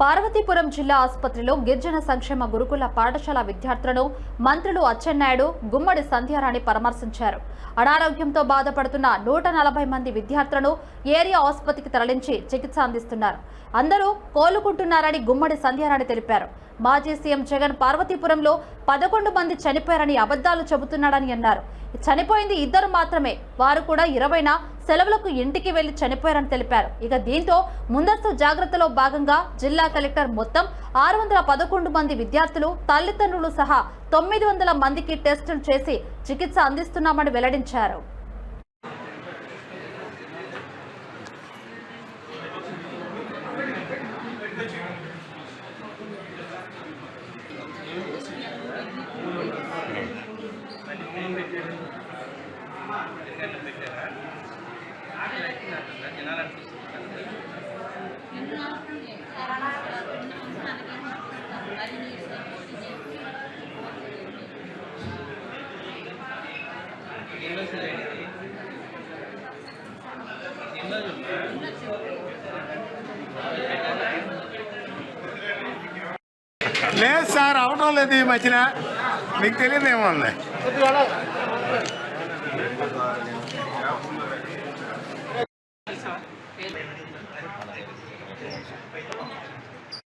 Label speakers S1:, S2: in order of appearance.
S1: పార్వతీపురం జిల్లా ఆసుపత్రిలో గిరిజన సంక్షేమ గురుకుల పాఠశాల విద్యార్థులను మంత్రులు అచ్చెన్నాయుడు, గుమ్మడి సంధ్యారాణి పరామర్శించారు. అనారోగ్యంతో బాధపడుతున్న 140 మంది విద్యార్థులను ఏరియా ఆసుపత్రికి తరలించి చికిత్స అందిస్తున్నారు. అందరూ కోలుకుంటున్నారని గుమ్మడి సంధ్యారాణి తెలిపారు. మాజీ సీఎం జగన్ పార్వతీపురంలో 11 మంది చనిపోయారని అబద్ధాలు చెబుతున్నాడని అన్నారు. చనిపోయింది 2 మాత్రమే, వారు కూడా 20న సెలవులకు ఇంటికి వెళ్లి చనిపోయారని తెలిపారు. ఇక దీంతో ముందస్తు జాగ్రత్తలో భాగంగా జిల్లా కలెక్టర్ మొత్తం 611 మంది విద్యార్థులు, తల్లిదండ్రులు సహా 900 మందికి టెస్టులు చేసి చికిత్స అందిస్తున్నామని వెల్లడించారు.
S2: లేదు సార్, అవటం లేదు ఈ మధ్యన. మీకు తెలియదేమో.